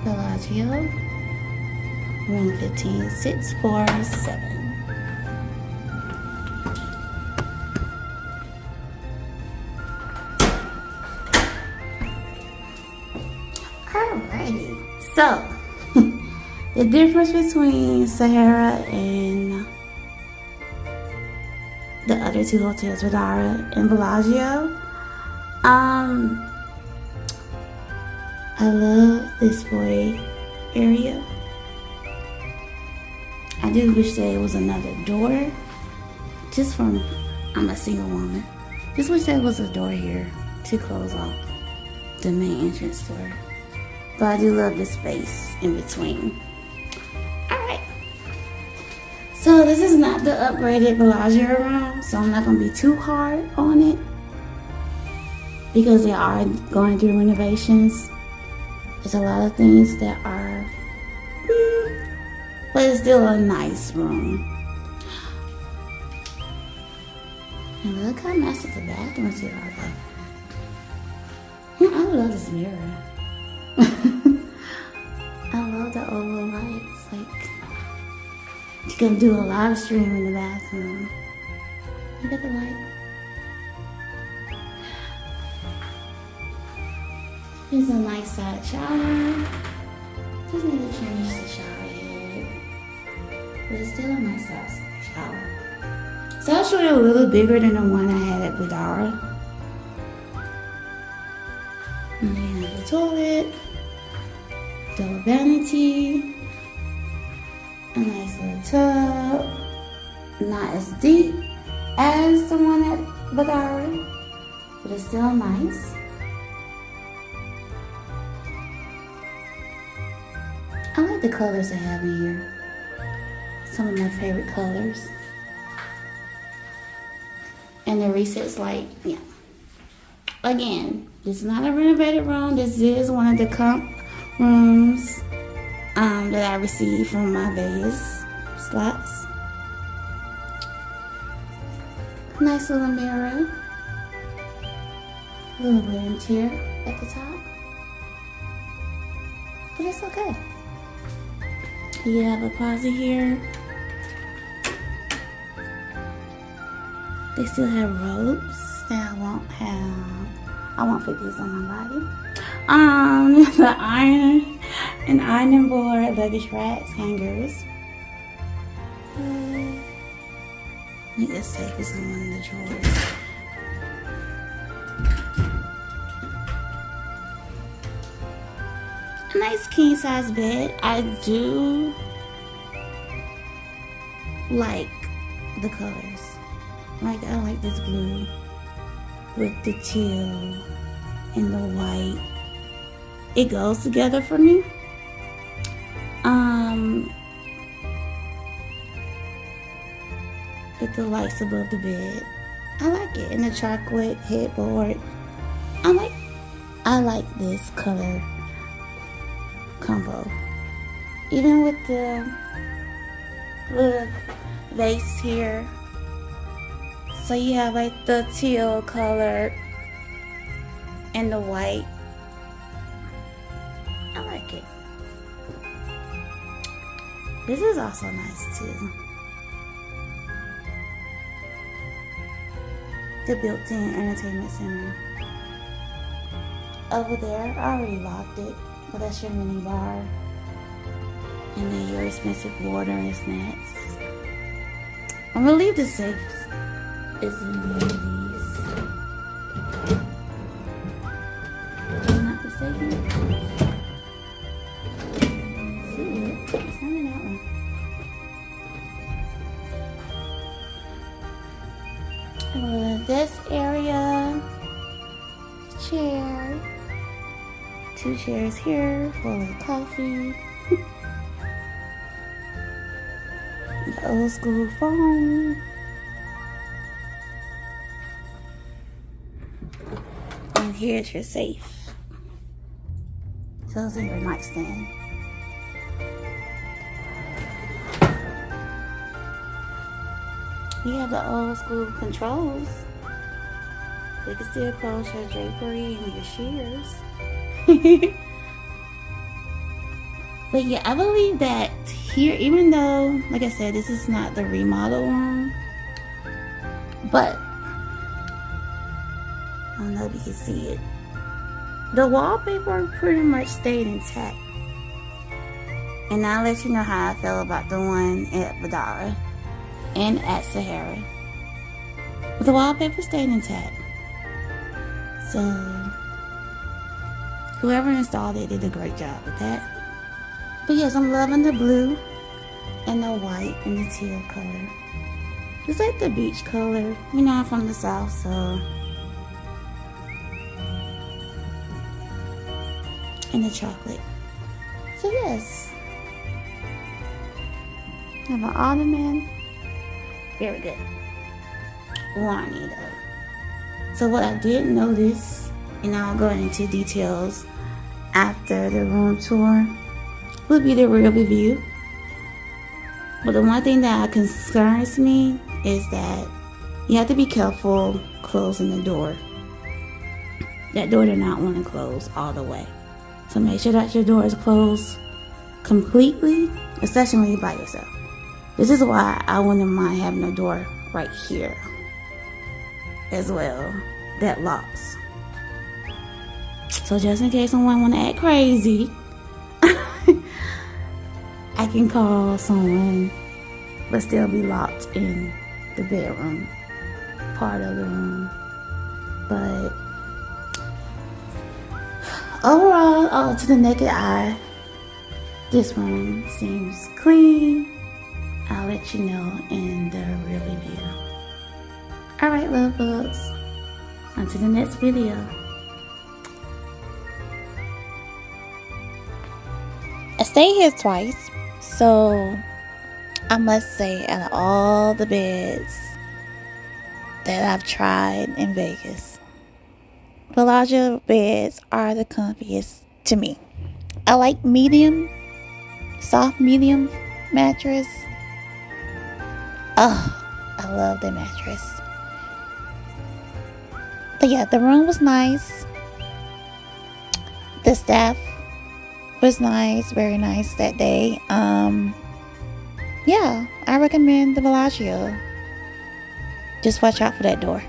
Bellagio, room 15647. Alrighty, so the difference between Sahara and the other two hotels, Vdara and Bellagio, I love this foyer area. I do wish there was another door, just from, I'm a single woman, just wish there was a door here to close off the main entrance door. But I do love the space in between. Alright, so this is not the upgraded Bellagio room, so I'm not going to be too hard on it because they are going through renovations. There's a lot of things that are, but it's still a nice room. And look how nice the bathrooms here are. I love this mirror. I love the oval lights. Like, you can do a live stream in the bathroom. Look at the light. Here's a nice side shower. Just need to change the shower head. But it's still a nice size shower. So I'll show you a little bigger than the one I had at Vdara. And then you have the toilet, the vanity, a nice little tub. Not as deep as the one at Vdara, but it's still nice. I like the colors they have in here. Some of my favorite colors. And the recess light, yeah. Again, this is not a renovated room. This is one of the comp rooms that I received from my Vegas slots. Nice little mirror. A little wear and tear at the top. But it's okay. You have a closet here. They still have robes that I won't put these on my body. The an ironing board, luggage racks, hangers. I think this safe is in one of the drawers. A nice king size bed. I do like the colors. Like, I like this blue with the teal and the white. It goes together for me. With the lights above the bed. I like it. And the chocolate headboard. I like this color combo. Even with the little vase here. So you have like the teal color and the white. I like it. This is also nice too. The built-in entertainment center. Over there, I already locked it, but that's your mini bar. And then your expensive water and snacks. I'm gonna leave the safes is in one of these. If I'm not mistaken. See it? It's not in that one. This area, chair, 2 chairs here for a little coffee. The old school phone. And here's your safe. So it's in your nightstand. You have the old school controls. You can still close your drapery and your shears. But yeah, I believe that here, even though, like I said, this is not the remodel room, but I don't know if you can see it. The wallpaper pretty much stayed intact. And I'll let you know how I feel about the one at Badara and at Sahara. But the wallpaper stayed intact. So whoever installed it did a great job with that. But yes, I'm loving the blue and the white and the teal color. It's like the beach color. You know, I'm from the south, so. And the chocolate. So yes. I have an ottoman. Very good. Warning though. So what I did notice, and I'll go into details after the room tour, would be the rear view. But the one thing that concerns me is that you have to be careful closing the door. That door did not want to close all the way. So make sure that your door is closed completely, especially when you're by yourself. This is why I wouldn't mind having a door right here as well that locks. So just in case someone want to act crazy, I can call someone but still be locked in the bedroom part of the room. But overall, to the naked eye, this room seems clean. I'll let you know in the real review. Alright, love bugs. Until the next video. I stayed here twice, so I must say, out of all the beds that I've tried in Vegas, Bellagio beds are the comfiest to me. I like medium, soft medium mattress. Oh, I love the mattress. But yeah, the room was nice. The staff was nice, very nice that day. Yeah, I recommend the Bellagio. Just watch out for that door.